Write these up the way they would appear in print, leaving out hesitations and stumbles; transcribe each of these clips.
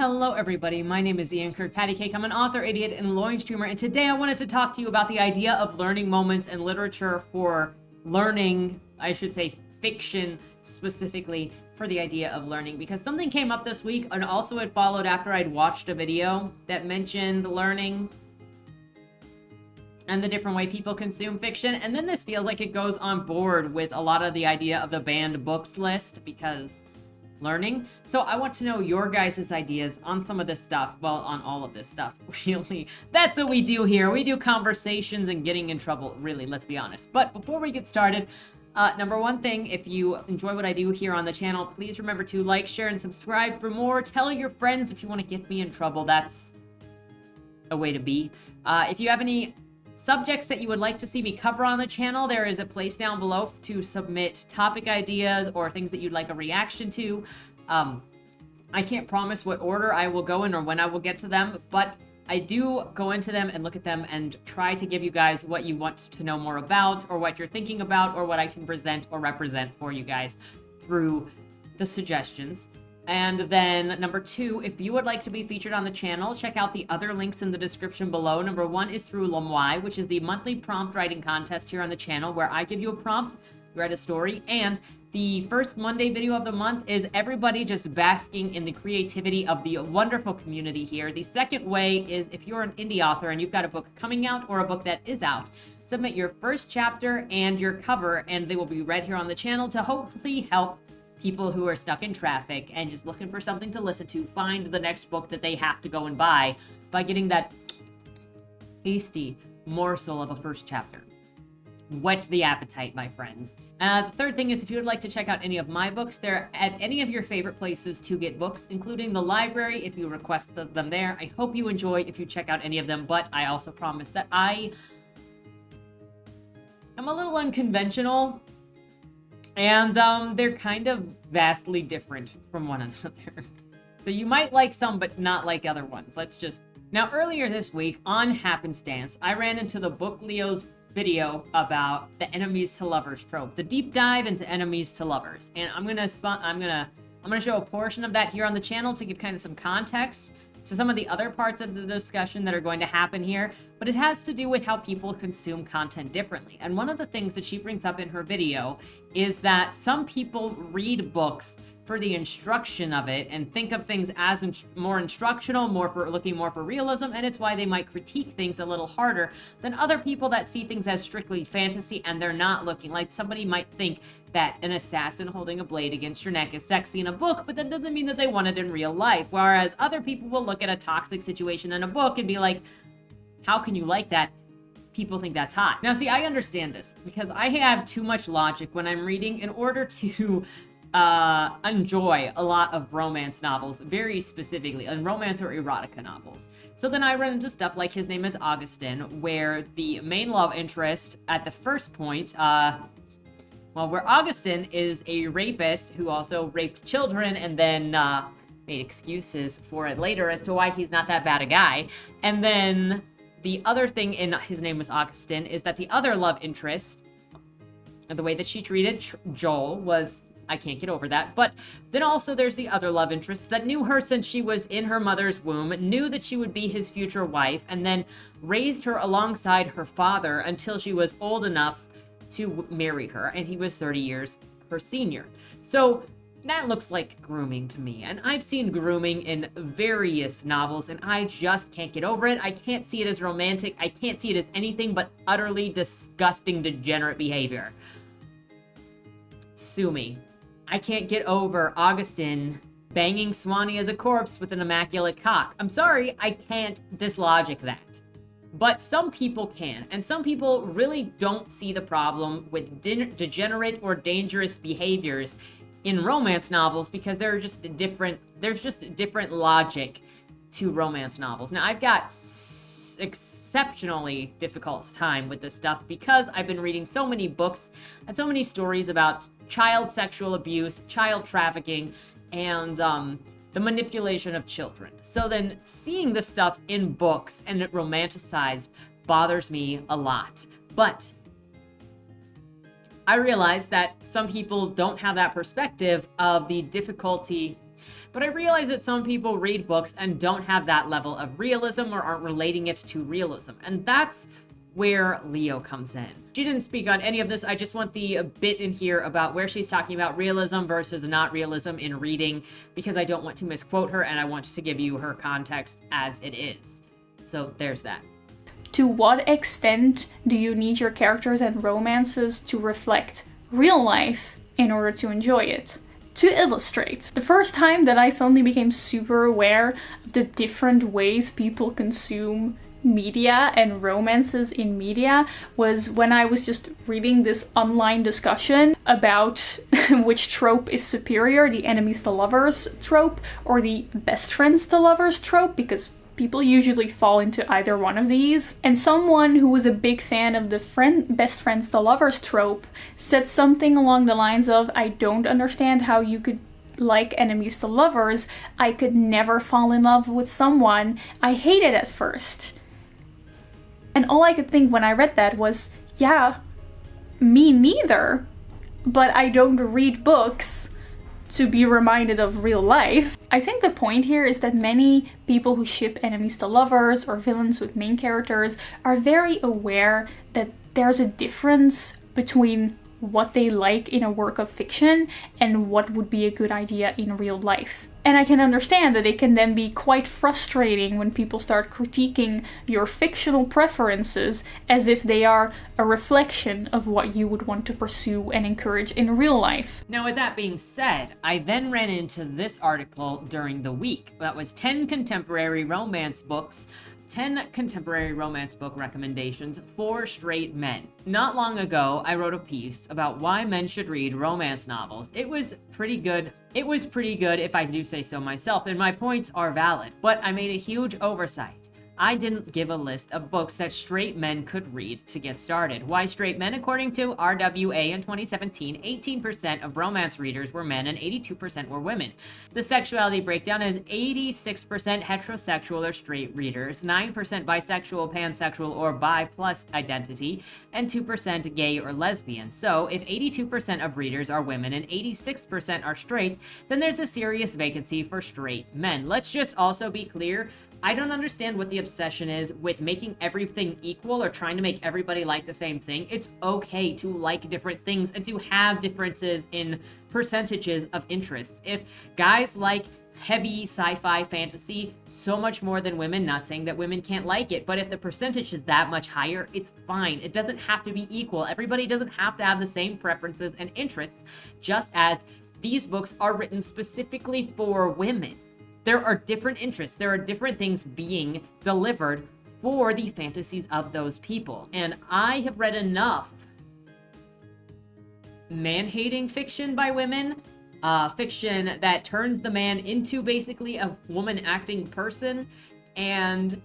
Hello everybody, my name is Ian Patty Cake. I'm an author, idiot, and loin streamer, and today I wanted to talk to you about the idea of learning moments in literature for learning, I should say fiction specifically for the idea of learning, because something came up this week and also it followed after I'd watched a video that mentioned learning and the different way people consume fiction, and then this feels like it goes on board with a lot of the idea of the banned books list because learning. So I want to know your guys' ideas on some of this stuff. Well, on all of this stuff, really. That's what we do here. We do conversations and getting in trouble, really, let's be honest. But before we get started, number one thing, if you enjoy what I do here on the channel, please remember to like, share, and subscribe for more. Tell your friends if you want to get me in trouble. That's a way to be. If you have any subjects that you would like to see me cover on the channel, there is a place down below to submit topic ideas or things that you'd like a reaction to. I can't promise what order I will go in or when I will get to them, but I do go into them and look at them and try to give you guys what you want to know more about, or what you're thinking about, or what I can present or represent for you guys through the suggestions. And then number two, if you would like to be featured on the channel, check out the other links in the description below. Number one is through Lamwai, which is the monthly prompt writing contest here on the channel, where I give you a prompt, you write a story, and the first Monday video of the month is everybody just basking in the creativity of the wonderful community here. The second way is if you're an indie author and you've got a book coming out or a book that is out, submit your first chapter and your cover, and they will be read here on the channel to hopefully help people who are stuck in traffic and just looking for something to listen to find the next book that they have to go and buy by getting that tasty morsel of a first chapter. Whet the appetite, my friends. The third thing is if you would like to check out any of my books, they're at any of your favorite places to get books, including the library if you request them there. I hope you enjoy if you check out any of them, but I also promise that I am a little unconventional. And they're kind of vastly different from one another. So you might like some, but not like other ones. Now, earlier this week on Happenstance, I ran into the Book Leo's video about the enemies to lovers trope, the deep dive into enemies to lovers. And I'm gonna show a portion of that here on the channel to give kind of some context to some of the other parts of the discussion that are going to happen here, but it has to do with how people consume content differently. And one of the things that she brings up in her video is that some people read books for the instruction of it and think of things as more instructional, looking more for realism, and it's why they might critique things a little harder than other people that see things as strictly fantasy and they're not looking. Like somebody might think that an assassin holding a blade against your neck is sexy in a book, but that doesn't mean that they want it in real life. Whereas other people will look at a toxic situation in a book and be like, how can you like that? People think that's hot. Now, see, I understand this because I have too much logic when I'm reading in order to enjoy a lot of romance novels, very specifically, and romance or erotica novels. So then I run into stuff like His Name is Augustin, where the main love interest at the first point, where Augustin is a rapist who also raped children and then made excuses for it later as to why he's not that bad a guy. And then the other thing in His Name was Augustin is that the other love interest, and the way that she treated Joel was, I can't get over that. But then also there's the other love interest that knew her since she was in her mother's womb, knew that she would be his future wife, and then raised her alongside her father until she was old enough to marry her, and he was 30 years her senior. So that looks like grooming to me, and I've seen grooming in various novels, and I just can't get over it. I can't see it as romantic. I can't see it as anything but utterly disgusting, degenerate behavior. Sue me. I can't get over Augustin banging Swanee as a corpse with an immaculate cock. I'm sorry, I can't dislogic that. But some people can, and some people really don't see the problem with degenerate or dangerous behaviors in romance novels because there's just different logic to romance novels. Now, I've got exceptionally difficult time with this stuff because I've been reading so many books and so many stories about child sexual abuse, child trafficking, and the manipulation of children. So then seeing this stuff in books and it romanticized bothers me a lot. But I realize that some people don't have that perspective of the difficulty But I realize that some people read books and don't have that level of realism or aren't relating it to realism. And that's where Leo comes in. She didn't speak on any of this. I just want the bit in here about where she's talking about realism versus not realism in reading, because I don't want to misquote her and I want to give you her context as it is. So there's that. To what extent do you need your characters and romances to reflect real life in order to enjoy it? To illustrate, the first time that I suddenly became super aware of the different ways people consume media and romances in media was when I was just reading this online discussion about which trope is superior, the enemies to lovers trope or the best friends to lovers trope, because people usually fall into either one of these. And someone who was a big fan of the best friends to lovers trope said something along the lines of, I don't understand how you could like enemies to lovers. I could never fall in love with someone I hated at first. And all I could think when I read that was, yeah, me neither. But I don't read books to be reminded of real life. I think the point here is that many people who ship enemies to lovers or villains with main characters are very aware that there's a difference between what they like in a work of fiction and what would be a good idea in real life. And I can understand that it can then be quite frustrating when people start critiquing your fictional preferences as if they are a reflection of what you would want to pursue and encourage in real life. Now, with that being said, I then ran into this article during the week. That was 10 contemporary romance book recommendations for straight men. Not long ago, I wrote a piece about why men should read romance novels. It was pretty good. It was pretty good, if I do say so myself, and my points are valid. But I made a huge oversight. I didn't give a list of books that straight men could read to get started. Why straight men? According to RWA in 2017, 18% of romance readers were men and 82% were women. The sexuality breakdown is 86% heterosexual or straight readers, 9% bisexual, pansexual, or bi plus identity, and 2% gay or lesbian. So if 82% of readers are women and 86% are straight, then there's a serious vacancy for straight men. Let's just also be clear, I don't understand what the obsession is with making everything equal or trying to make everybody like the same thing. It's okay to like different things and to have differences in percentages of interests. If guys like heavy sci-fi fantasy so much more than women, not saying that women can't like it, but if the percentage is that much higher, it's fine. It doesn't have to be equal. Everybody doesn't have to have the same preferences and interests, just as these books are written specifically for women. There are different interests. There are different things being delivered for the fantasies of those people. And I have read enough man-hating fiction by women, fiction that turns the man into basically a woman-acting person and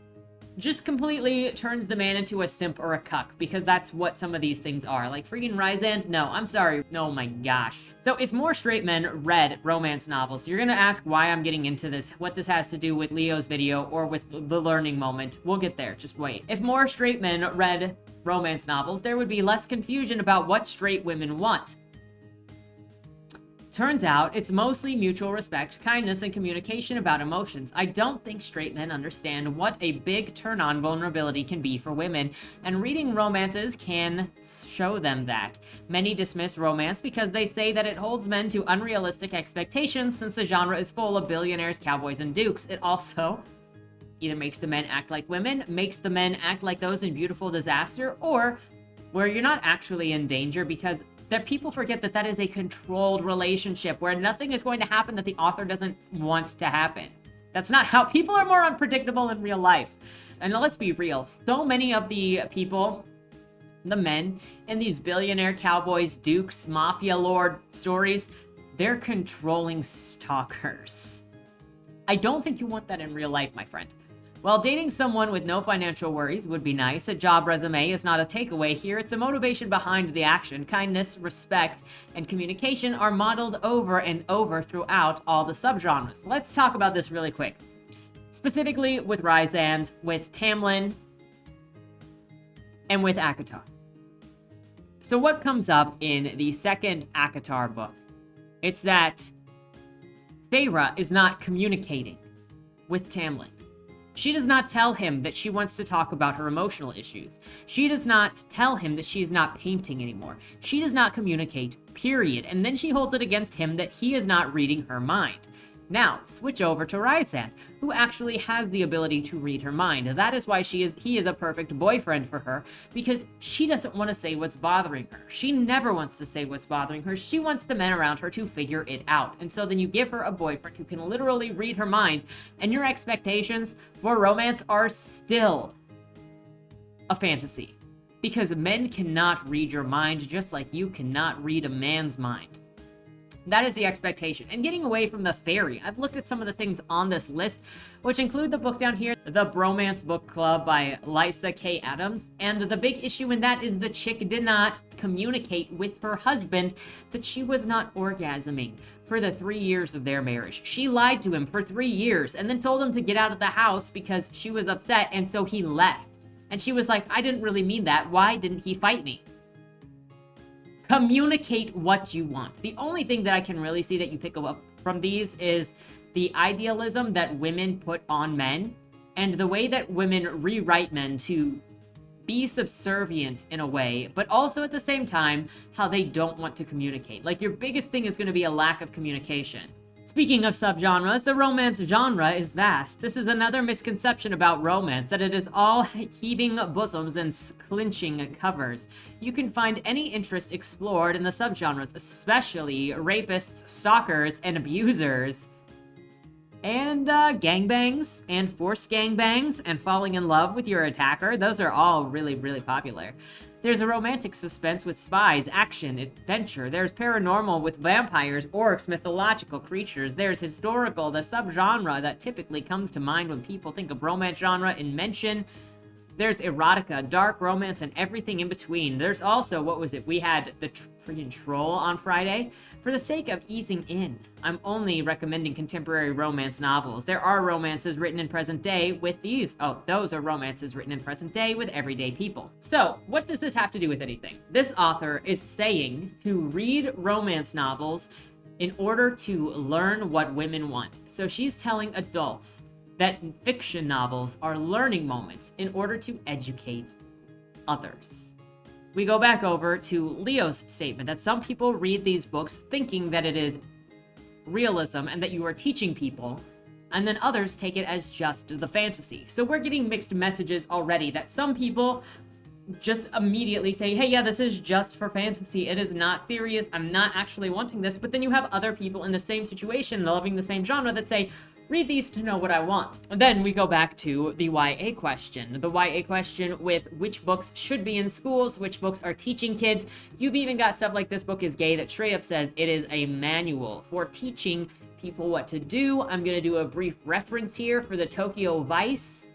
just completely turns the man into a simp or a cuck, because that's what some of these things are. Like freaking Rysand? No, I'm sorry. Oh my gosh. So if more straight men read romance novels, you're gonna ask why I'm getting into this, what this has to do with Leo's video or with the learning moment. We'll get there, just wait. If more straight men read romance novels, there would be less confusion about what straight women want. Turns out it's mostly mutual respect, kindness, and communication about emotions. I don't think straight men understand what a big turn-on vulnerability can be for women, and reading romances can show them that. Many dismiss romance because they say that it holds men to unrealistic expectations since the genre is full of billionaires, cowboys, and dukes. It also either makes the men act like women, makes the men act like those in Beautiful Disaster, or where you're not actually in danger because that people forget that that is a controlled relationship where nothing is going to happen that the author doesn't want to happen. That's not how people are more unpredictable in real life. And let's be real. So many of the people, the men in these billionaire cowboys, dukes, mafia lord stories, they're controlling stalkers. I don't think you want that in real life, my friend. While dating someone with no financial worries would be nice, a job resume is not a takeaway here. It's the motivation behind the action. Kindness, respect, and communication are modeled over and over throughout all the subgenres. Let's talk about this really quick. Specifically with Rysand, with Tamlin, and with ACOTAR. So what comes up in the second ACOTAR book? It's that Feyre is not communicating with Tamlin. She does not tell him that she wants to talk about her emotional issues. She does not tell him that she is not painting anymore. She does not communicate, period. And then she holds it against him that he is not reading her mind. Now, switch over to Rysand, who actually has the ability to read her mind. That is why he is a perfect boyfriend for her, because she doesn't want to say what's bothering her. She never wants to say what's bothering her. She wants the men around her to figure it out. And so then you give her a boyfriend who can literally read her mind, and your expectations for romance are still a fantasy. Because men cannot read your mind, just like you cannot read a man's mind. That is the expectation. And getting away from the fairy, I've looked at some of the things on this list, which include the book down here, The Bromance Book Club by Lysa K. Adams. And the big issue in that is the chick did not communicate with her husband that she was not orgasming for the 3 years of their marriage. She lied to him for 3 years and then told him to get out of the house because she was upset, and so he left. And she was like, I didn't really mean that. Why didn't he fight me? Communicate what you want. The only thing that I can really see that you pick up from these is the idealism that women put on men and the way that women rewrite men to be subservient in a way, but also at the same time, how they don't want to communicate. Like, your biggest thing is going to be a lack of communication. Speaking of subgenres, the romance genre is vast. This is another misconception about romance, that it is all heaving bosoms and clinching covers. You can find any interest explored in the subgenres, especially rapists, stalkers, and abusers. And gangbangs, and forced gangbangs, and falling in love with your attacker. Those are all really, really popular. There's a romantic suspense with spies, action, adventure. There's paranormal with vampires, orcs, mythological creatures. There's historical, the subgenre that typically comes to mind when people think of romance genre in mention. There's erotica, dark romance, and everything in between. There's also, what was it? We had the freaking troll on Friday. For the sake of easing in, I'm only recommending contemporary romance novels. There are romances written in present day with these. Oh, those are romances written in present day with everyday people. So, what does this have to do with anything? This author is saying to read romance novels in order to learn what women want. So she's telling adults that fiction novels are learning moments in order to educate others. We go back over to Leo's statement that some people read these books thinking that it is realism and that you are teaching people, and then others take it as just the fantasy. So we're getting mixed messages already, that some people just immediately say, hey, yeah, this is just for fantasy. It is not serious. I'm not actually wanting this. But then you have other people in the same situation, loving the same genre, that say, read these to know what I want. And then we go back to the YA question. The YA question with which books should be in schools, which books are teaching kids. You've even got stuff like This Book is Gay that straight up says it is a manual for teaching people what to do. I'm going to do a brief reference here for the Tokyo Vice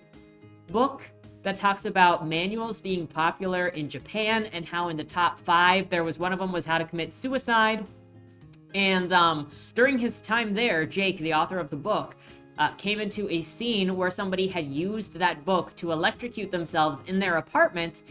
book that talks about manuals being popular in Japan and how in the top 5, there was one of them was how to commit suicide. And during his time there, Jake, the author of the book, came into a scene where somebody had used that book to electrocute themselves in their apartment.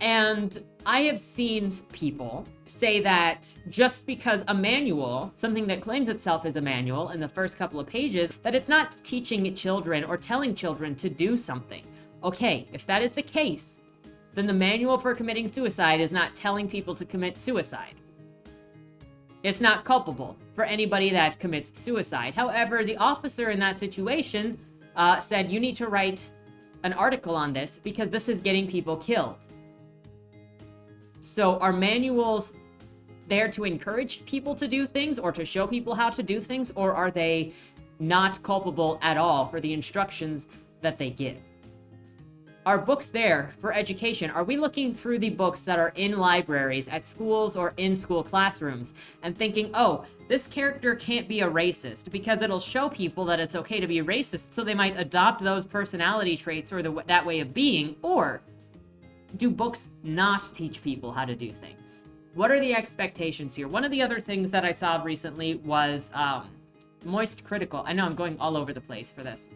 And I have seen people say that just because a manual, something that claims itself as a manual in the first couple of pages, that it's not teaching children or telling children to do something. Okay, if that is the case, then the manual for committing suicide is not telling people to commit suicide. It's not culpable for anybody that commits suicide. However, the officer in that situation said, you need to write an article on this because this is getting people killed. So are manuals there to encourage people to do things or to show people how to do things, or are they not culpable at all for the instructions that they give? Are books there for education? Are we looking through the books that are in libraries, at schools, or in school classrooms and thinking, oh, this character can't be a racist because it'll show people that it's okay to be racist, so they might adopt those personality traits or that way of being? Or do books not teach people how to do things? What are the expectations here? One of the other things that I saw recently was Moist Critical. I know I'm going all over the place for this.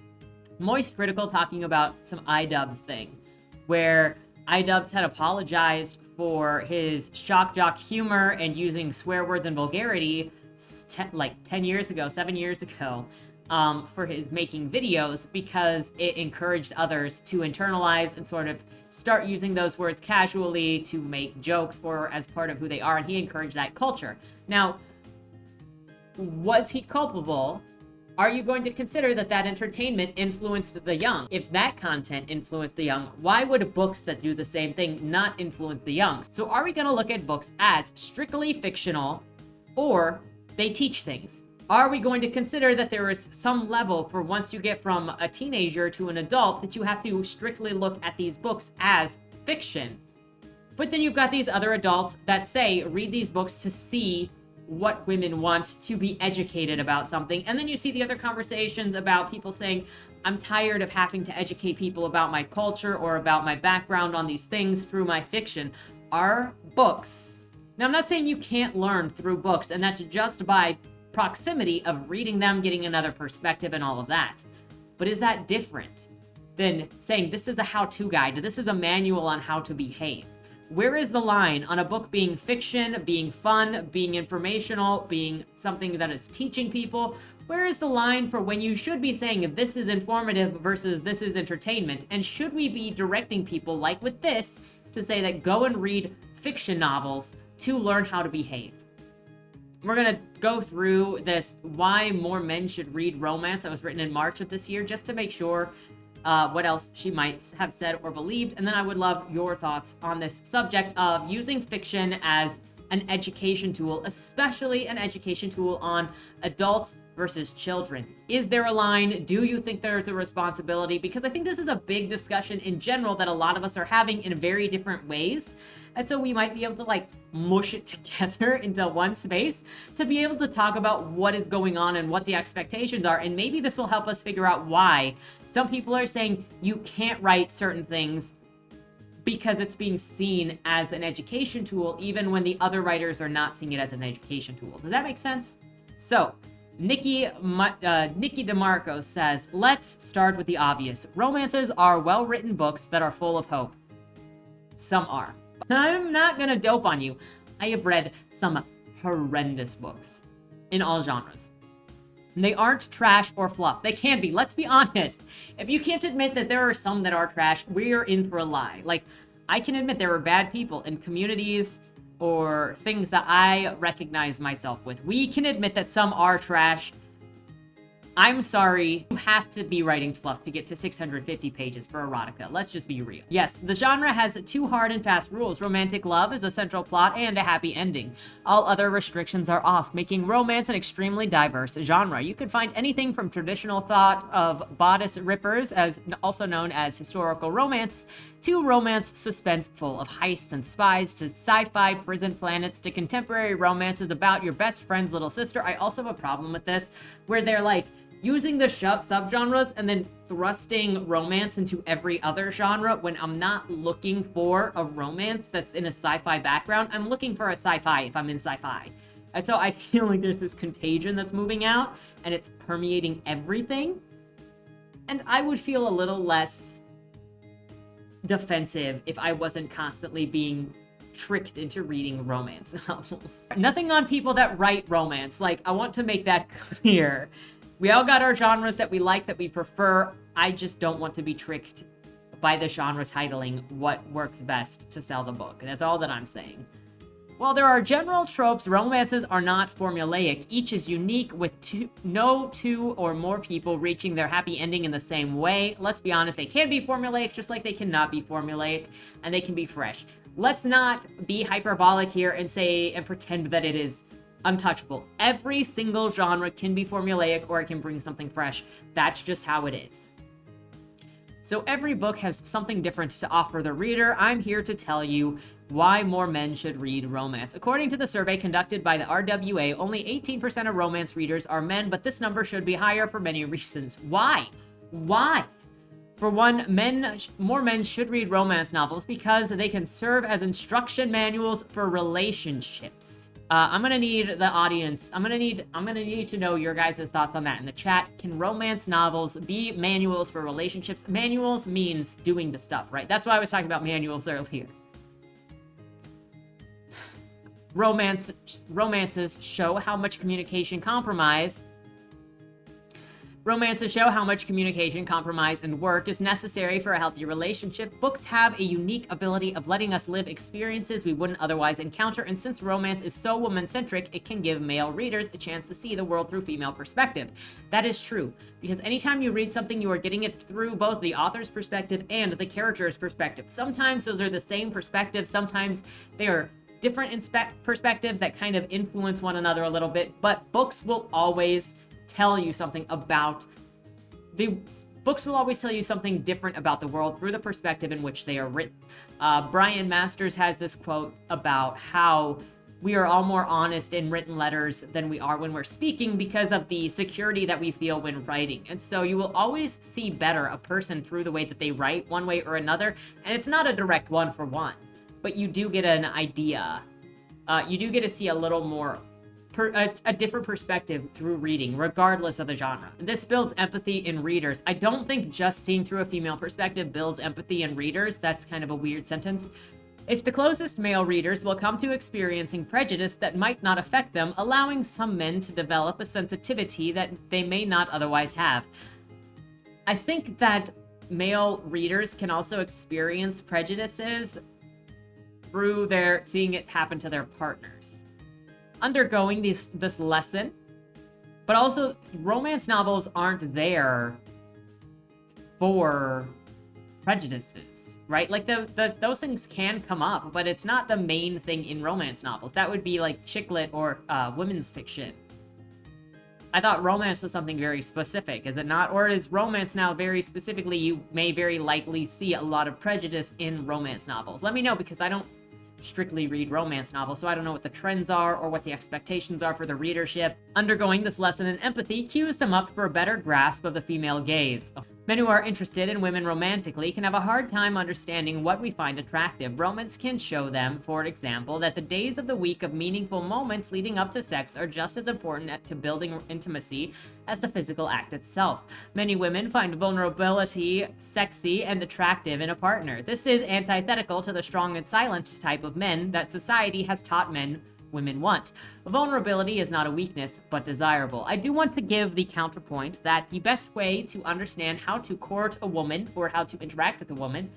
Moist Critical talking about some iDubbbz thing, where iDubbbz had apologized for his shock jock humor and using swear words and vulgarity, like 10 years ago, 7 years ago, for his making videos, because it encouraged others to internalize and sort of start using those words casually to make jokes or as part of who they are, and he encouraged that culture. Now, was he culpable? Are you going to consider that that entertainment influenced the young? If that content influenced the young, why would books that do the same thing not influence the young? So are we going to look at books as strictly fictional, or they teach things? Are we going to consider that there is some level for once you get from a teenager to an adult that you have to strictly look at these books as fiction? But then you've got these other adults that say, read these books to see what women want, to be educated about something. And then you see the other conversations about people saying, I'm tired of having to educate people about my culture or about my background on these things through my fiction. Are books... Now, I'm not saying you can't learn through books, and that's just by proximity of reading them, getting another perspective and all of that. But is that different than saying this is a how-to guide, this is a manual on how to behave? Where is the line on a book being fiction, being fun, being informational, being something that is teaching people? Where is the line for when you should be saying this is informative versus this is entertainment? And should we be directing people, like with this, to say that go and read fiction novels to learn how to behave? We're going to go through this why more men should read romance that was written in March of this year, just to make sure what else she might have said or believed. And then I would love your thoughts on this subject of using fiction as an education tool, especially an education tool on adults versus children. Is there a line? Do you think there's a responsibility? Because I think this is a big discussion in general that a lot of us are having in very different ways. And so we might be able to like mush it together into one space to be able to talk about what is going on and what the expectations are. And maybe this will help us figure out why some people are saying you can't write certain things because it's being seen as an education tool, even when the other writers are not seeing it as an education tool. Does that make sense? So Nikki DeMarco says, let's start with the obvious. Romances are well-written books that are full of hope. Some are. I'm not gonna dope on you. I have read some horrendous books in all genres. They aren't trash or fluff. They can be. Let's be honest. If you can't admit that there are some that are trash, we're in for a lie. Like, I can admit there are bad people in communities or things that I recognize myself with. We can admit that some are trash. I'm sorry, you have to be writing fluff to get to 650 pages for erotica. Let's just be real. Yes, the genre has two hard and fast rules. Romantic love is a central plot and a happy ending. All other restrictions are off, making romance an extremely diverse genre. You can find anything from traditional thought of bodice rippers, as also known as historical romance, to romance suspense full of heists and spies, to sci-fi prison planets, to contemporary romances about your best friend's little sister. I also have a problem with this, where they're like, using the subgenres and then thrusting romance into every other genre when I'm not looking for a romance that's in a sci-fi background. I'm looking for a sci-fi if I'm in sci-fi. And so I feel like there's this contagion that's moving out and it's permeating everything. And I would feel a little less defensive if I wasn't constantly being tricked into reading romance novels. Nothing on people that write romance. Like, I want to make that clear. We all got our genres that we like, that we prefer. I just don't want to be tricked by the genre titling what works best to sell the book. That's all that I'm saying. While there are general tropes, romances are not formulaic. Each is unique, with no two or more people reaching their happy ending in the same way. Let's be honest, they can be formulaic just like they cannot be formulaic, and they can be fresh. Let's not be hyperbolic here and say and pretend that it is untouchable. Every single genre can be formulaic or it can bring something fresh. That's just how it is. So every book has something different to offer the reader. I'm here to tell you why more men should read romance. According to the survey conducted by the RWA, only 18% of romance readers are men, but this number should be higher for many reasons. Why? Why? For one, more men should read romance novels because they can serve as instruction manuals for relationships. I'm gonna need the audience. I'm gonna need to know your guys' thoughts on that in the chat. Can romance novels be manuals for relationships? Manuals means doing the stuff, right? That's why I was talking about manuals earlier. romances show how much communication compromise and work is necessary for a healthy relationship. Books have a unique ability of letting us live experiences we wouldn't otherwise encounter, and since romance is so woman-centric, it can give male readers a chance to see the world through female perspective. That is true, because anytime you read something, you are getting it through both the author's perspective and the character's perspective. Sometimes those are the same perspectives, sometimes they are different perspectives that kind of influence one another a little bit, but books will always tell you something different about the world through the perspective in which they are written. Brian Masters has this quote about how we are all more honest in written letters than we are when we're speaking because of the security that we feel when writing. And so you will always see better a person through the way that they write, one way or another. And it's not a direct one-for-one, but you do get an idea. You do get to see a little more a different perspective through reading, regardless of the genre. This builds empathy in readers. I don't think just seeing through a female perspective builds empathy in readers. That's kind of a weird sentence. It's the closest male readers will come to experiencing prejudice that might not affect them, allowing some men to develop a sensitivity that they may not otherwise have. I think that male readers can also experience prejudices through seeing it happen to their partners. Undergoing this lesson, but also romance novels aren't there for prejudices, right? Like those things can come up, but it's not the main thing in romance novels. That would be like chick lit or women's fiction. I thought romance was something very specific, is it not? Or is romance now very specifically, you may very likely see a lot of prejudice in romance novels? Let me know, because I don't strictly read romance novels, so I don't know what the trends are or what the expectations are for the readership. Undergoing this lesson in empathy cues them up for a better grasp of the female gaze. Men who are interested in women romantically can have a hard time understanding what we find attractive. Romance can show them, for example, that the days of the week of meaningful moments leading up to sex are just as important to building intimacy as the physical act itself. Many women find vulnerability sexy and attractive in a partner. This is antithetical to the strong and silent type of men that society has taught women want. Vulnerability is not a weakness, but desirable. I do want to give the counterpoint that the best way to understand how to court a woman or how to interact with a woman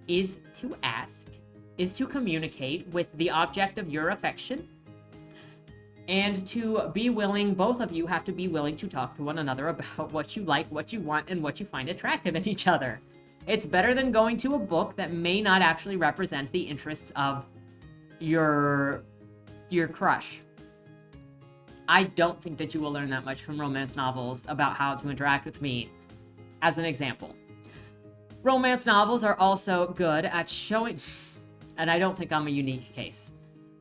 is to ask, is to communicate with the object of your affection, and to be willing, both of you have to be willing to talk to one another about what you like, what you want, and what you find attractive in each other. It's better than going to a book that may not actually represent the interests of your crush. I don't think that you will learn that much from romance novels about how to interact with me. As an example, romance novels are also good at showing, and I don't think I'm a unique case.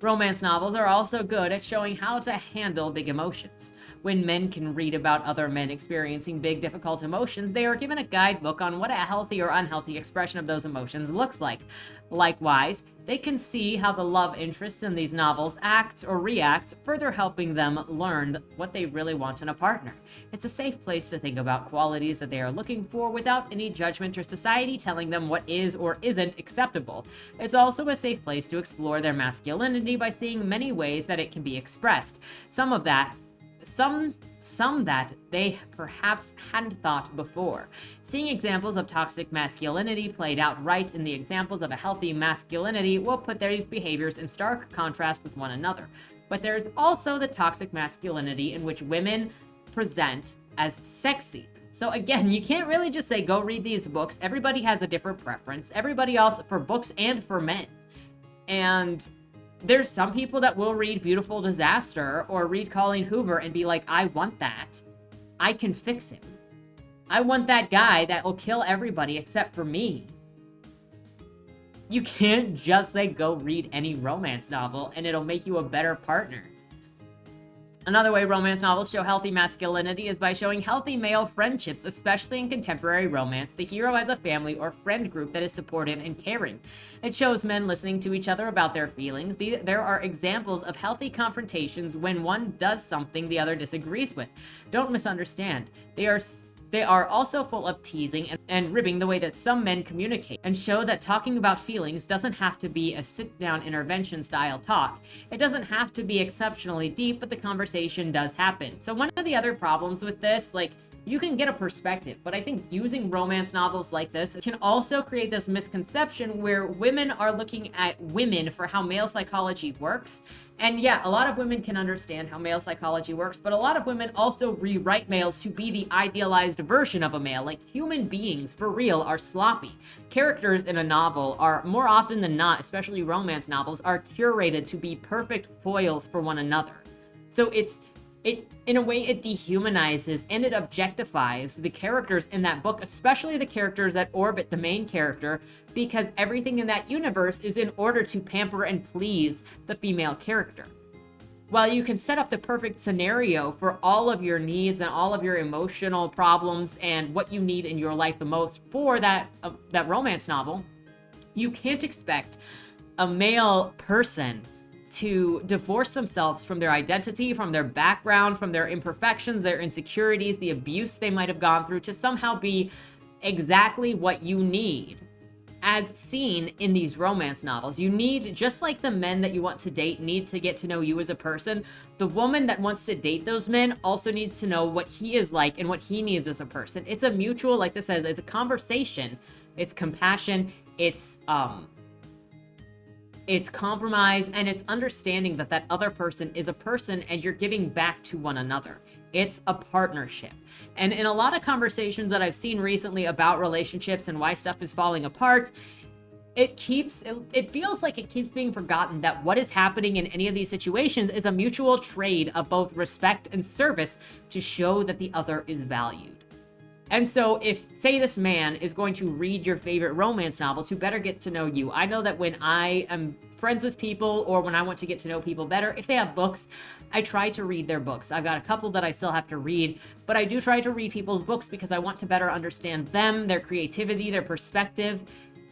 Romance novels are also good at showing how to handle big emotions. When men can read about other men experiencing big, difficult emotions, they are given a guidebook on what a healthy or unhealthy expression of those emotions looks like. Likewise, they can see how the love interests in these novels acts or reacts, further helping them learn what they really want in a partner. It's a safe place to think about qualities that they are looking for without any judgment or society telling them what is or isn't acceptable. It's also a safe place to explore their masculinity by seeing many ways that it can be expressed. Some that they perhaps hadn't thought before. Seeing examples of toxic masculinity played out right in the examples of a healthy masculinity will put these behaviors in stark contrast with one another. But there's also the toxic masculinity in which women present as sexy. So again, you can't really just say, go read these books. Everybody has a different preference. Everybody else, for books and for men. And there's some people that will read Beautiful Disaster or read Colleen Hoover and be like, I want that. I can fix him. I want that guy that will kill everybody except for me. You can't just say, go read any romance novel and it'll make you a better partner. Another way romance novels show healthy masculinity is by showing healthy male friendships, especially in contemporary romance. The hero has a family or friend group that is supportive and caring. It shows men listening to each other about their feelings. There are examples of healthy confrontations when one does something the other disagrees with. Don't misunderstand. There They are also full of teasing and ribbing the way that some men communicate, and show that talking about feelings doesn't have to be a sit-down intervention style talk. It doesn't have to be exceptionally deep, but the conversation does happen. So one of the other problems with this, like, you can get a perspective, but I think using romance novels like this can also create this misconception where women are looking at women for how male psychology works. And yeah, a lot of women can understand how male psychology works, but a lot of women also rewrite males to be the idealized version of a male. Like, human beings, for real, are sloppy. Characters in a novel are, more often than not, especially romance novels, are curated to be perfect foils for one another. So in a way, it dehumanizes and it objectifies the characters in that book, especially the characters that orbit the main character, because everything in that universe is in order to pamper and please the female character. While you can set up the perfect scenario for all of your needs and all of your emotional problems and what you need in your life the most for that romance novel, you can't expect a male person to divorce themselves from their identity, from their background, from their imperfections, their insecurities, the abuse they might have gone through, to somehow be exactly what you need, as seen in these romance novels. You need, just like the men that you want to date need to get to know you as a person, the woman that wants to date those men also needs to know what he is like and what he needs as a person. It's a mutual, like this says, it's a conversation, it's compassion, it's compromise, and it's understanding that that other person is a person and you're giving back to one another. It's a partnership. And in a lot of conversations that I've seen recently about relationships and why stuff is falling apart, it feels like it keeps being forgotten that what is happening in any of these situations is a mutual trade of both respect and service to show that the other is valued. And so if, say, this man is going to read your favorite romance novel to better get to know you, I know that when I am friends with people or when I want to get to know people better, if they have books, I try to read their books. I've got a couple that I still have to read, but I do try to read people's books because I want to better understand them, their creativity, their perspective,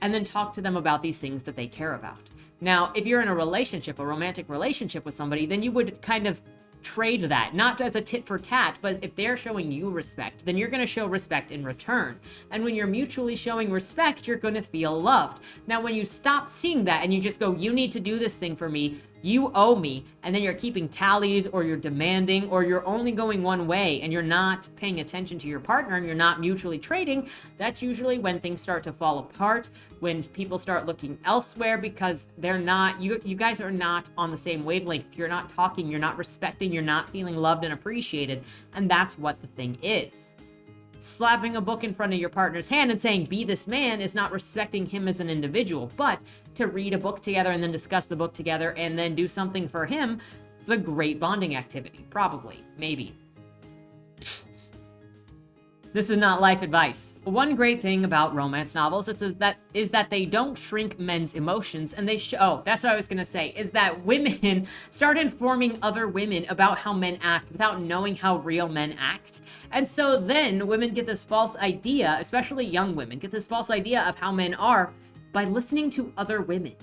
and then talk to them about these things that they care about. Now, if you're in a relationship, a romantic relationship with somebody, then you would kind of trade that, not as a tit for tat, but if they're showing you respect, then you're going to show respect in return. And when you're mutually showing respect, you're going to feel loved. Now, when you stop seeing that and you just go, you need to do this thing for me, you owe me, and then you're keeping tallies, or you're demanding, or you're only going one way and you're not paying attention to your partner and you're not mutually trading, that's usually when things start to fall apart, when people start looking elsewhere because they're not, you guys are not on the same wavelength. You're not talking, you're not respecting, you're not feeling loved and appreciated. And that's what the thing is. Slapping a book in front of your partner's hand and saying, be this man, is not respecting him as an individual. But to read a book together and then discuss the book together and then do something for him is a great bonding activity. Probably. Maybe. This is not life advice. One great thing about romance novels is that they don't shrink men's emotions, and that's what I was gonna say, is that women start informing other women about how men act without knowing how real men act. And so then women get this false idea, especially young women, get this false idea of how men are by listening to other women.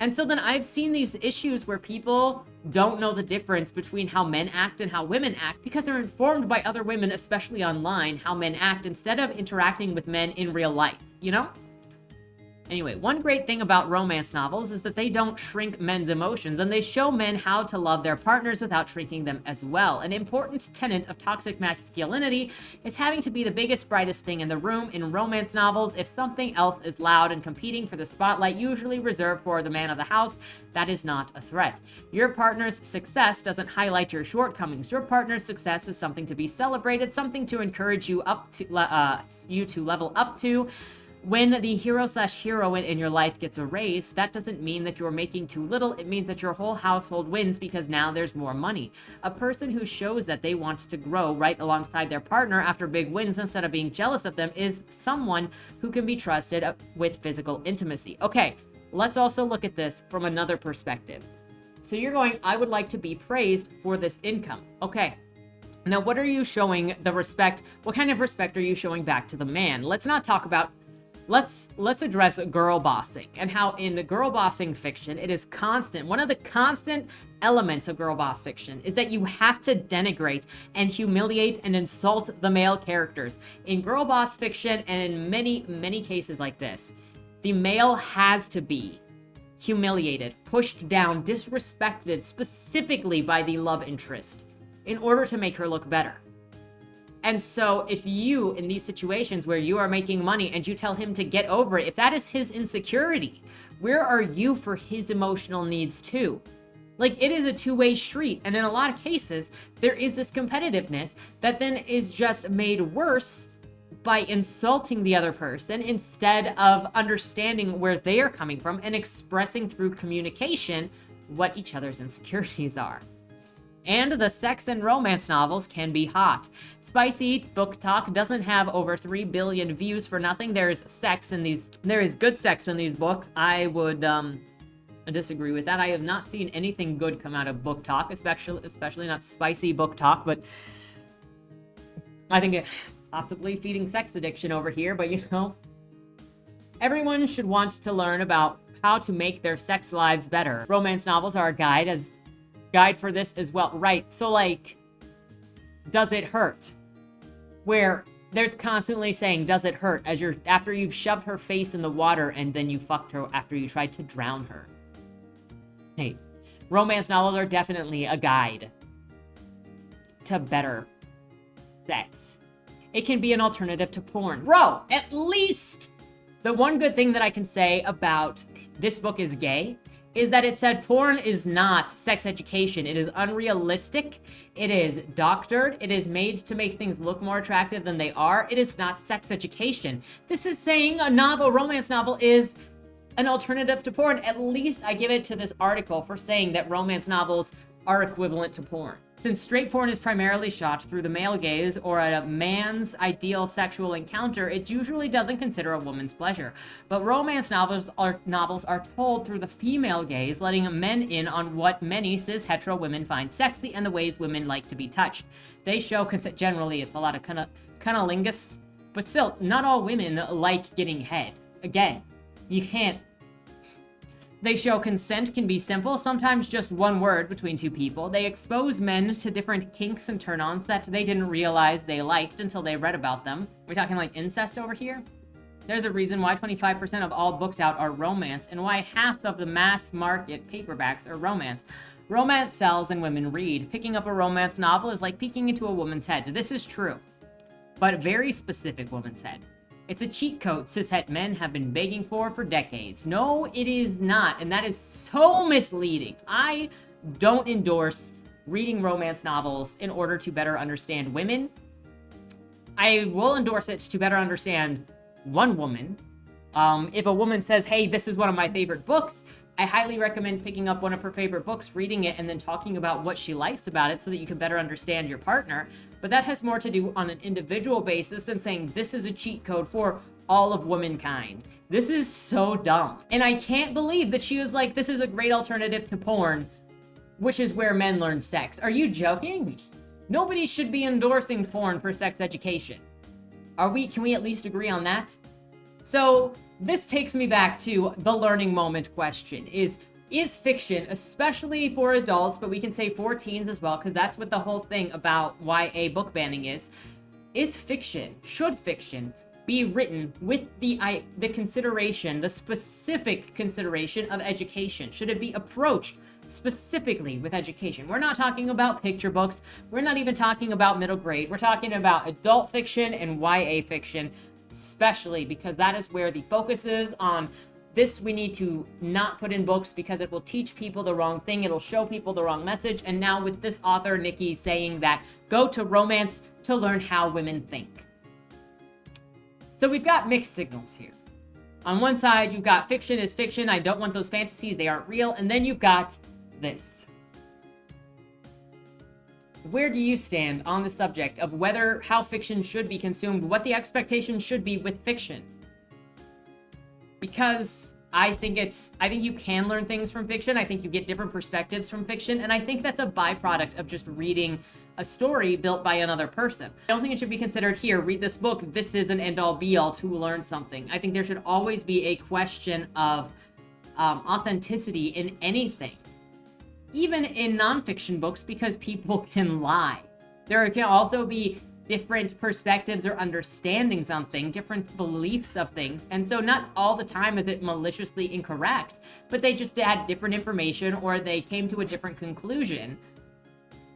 And so then I've seen these issues where people don't know the difference between how men act and how women act because they're informed by other women, especially online, how men act instead of interacting with men in real life, you know? Anyway, one great thing about romance novels is that they don't shrink men's emotions, and they show men how to love their partners without shrinking them as well. An important tenet of toxic masculinity is having to be the biggest, brightest thing in the room. In romance novels, if something else is loud and competing for the spotlight usually reserved for the man of the house, that is not a threat. Your partner's success doesn't highlight your shortcomings. Your partner's success is something to be celebrated, something to encourage you to level up to. When the hero/heroine in your life gets a raise, that doesn't mean that you're making too little. It means that your whole household wins because now there's more money. A person who shows that they want to grow right alongside their partner after big wins instead of being jealous of them is someone who can be trusted with physical intimacy. Okay, let's also look at this from another perspective. So you're going, I would like to be praised for this income. Okay. Now, what are you showing the respect? What kind of respect are you showing back to the man? Let's not talk about let's address girl bossing and how in girl bossing fiction it is constant. One of the constant elements of girl boss fiction is that you have to denigrate and humiliate and insult the male characters. In girl boss fiction and in many cases like this, the male has to be humiliated, pushed down, disrespected specifically by the love interest in order to make her look better. And so if you, in these situations where you are making money and you tell him to get over it, if that is his insecurity, where are you for his emotional needs too? Like, it is a two-way street. And in a lot of cases, there is this competitiveness that then is just made worse by insulting the other person instead of understanding where they are coming from and expressing through communication what each other's insecurities are. And the sex and romance novels can be hot. Spicy Book Talk doesn't have over 3 billion views for nothing. There is good sex in these books. I would disagree with that. I have not seen anything good come out of Book Talk, especially not Spicy Book Talk, but I think it possibly feeding sex addiction over here, but everyone should want to learn about how to make their sex lives better. Romance novels are a guide for this as well. Right, so like, does it hurt? Where there's constantly saying, does it hurt? After you've shoved her face in the water and then you fucked her after you tried to drown her. Hey, romance novels are definitely a guide to better sex. It can be an alternative to porn. Bro, at least the one good thing that I can say about this book is gay is that it said porn is not sex education. It is unrealistic. It is doctored. It is made to make things look more attractive than they are. It is not sex education. This is saying a romance novel is an alternative to porn. At least I give it to this article for saying that romance novels are equivalent to porn. Since straight porn is primarily shot through the male gaze or at a man's ideal sexual encounter, it usually doesn't consider a woman's pleasure. But romance novels are told through the female gaze, letting men in on what many cis hetero women find sexy and the ways women like to be touched. They show consent. Generally, it's a lot of cunnilingus, but still, not all women like getting head. Again, you can't. They show consent can be simple, sometimes just one word between two people. They expose men to different kinks and turn-ons that they didn't realize they liked until they read about them. We're talking like incest over here? There's a reason why 25% of all books out are romance and why half of the mass market paperbacks are romance. Romance sells and women read. Picking up a romance novel is like peeking into a woman's head. This is true, but a very specific woman's head. It's a cheat code cishet men have been begging for decades. No, it is not, and that is so misleading. I don't endorse reading romance novels in order to better understand women. I will endorse it to better understand one woman. If a woman says, hey, this is one of my favorite books, I highly recommend picking up one of her favorite books, reading it, and then talking about what she likes about it so that you can better understand your partner. But that has more to do on an individual basis than saying this is a cheat code for all of womankind. This is so dumb. And I can't believe that she was like, this is a great alternative to porn, which is where men learn sex. Are you joking? Nobody should be endorsing porn for sex education. Can we at least agree on that? So this takes me back to the learning moment question. Is fiction, especially for adults, but we can say for teens as well, because that's what the whole thing about YA book banning is should fiction be written with the consideration, the specific consideration of education? Should it be approached specifically with education? We're not talking about picture books. We're not even talking about middle grade. We're talking about adult fiction and YA fiction, especially because that is where the focus is on. This we need to not put in books because it will teach people the wrong thing. It'll show people the wrong message. And now with this author, Nikki, saying that go to romance to learn how women think. So we've got mixed signals here. On one side, you've got fiction is fiction. I don't want those fantasies. They aren't real. And then you've got this. Where do you stand on the subject of how fiction should be consumed, what the expectation should be with fiction? Because I think you can learn things from fiction. I think you get different perspectives from fiction. And I think that's a byproduct of just reading a story built by another person. I don't think it should be considered, here, read this book. This is an end all be all to learn something. I think there should always be a question of authenticity in anything, even in nonfiction books, because people can lie. There can also be different perspectives or understandings on things, different beliefs of things. And so not all the time is it maliciously incorrect, but they just had different information or they came to a different conclusion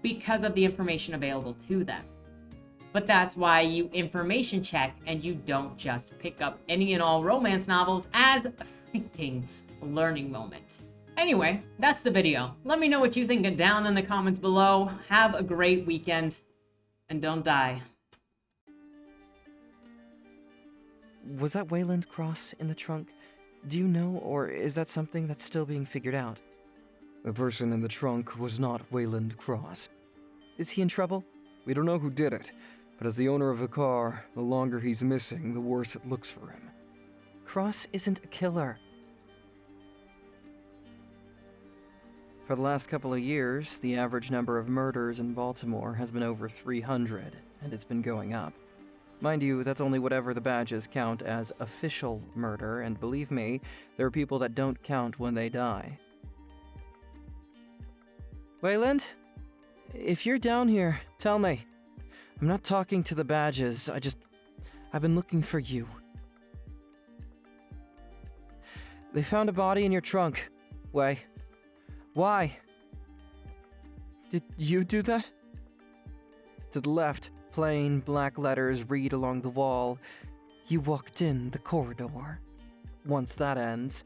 because of the information available to them. But that's why you information check and you don't just pick up any and all romance novels as a freaking learning moment. Anyway, that's the video. Let me know what you think down in the comments below. Have a great weekend. And don't die. Was that Wayland Cross in the trunk? Do you know, or is that something that's still being figured out? The person in the trunk was not Wayland Cross. Is he in trouble? We don't know who did it, but as the owner of the car, the longer he's missing, the worse it looks for him. Cross isn't a killer. For the last couple of years, the average number of murders in Baltimore has been over 300, and it's been going up. Mind you, that's only whatever the badges count as official murder, and believe me, there are people that don't count when they die. Wayland? If you're down here, tell me. I'm not talking to the badges, I've been looking for you. They found a body in your trunk. Why? Did you do that? To the left, plain black letters read along the wall. You walked in the corridor. Once that ends,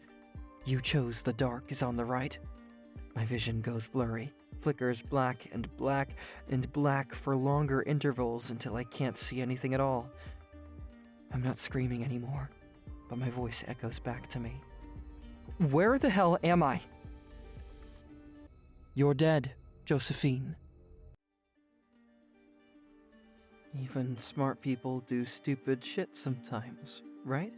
you chose the dark is on the right. My vision goes blurry, flickers black and black and black for longer intervals until I can't see anything at all. I'm not screaming anymore, but my voice echoes back to me. Where the hell am I? You're dead, Josephine. Even smart people do stupid shit sometimes, right?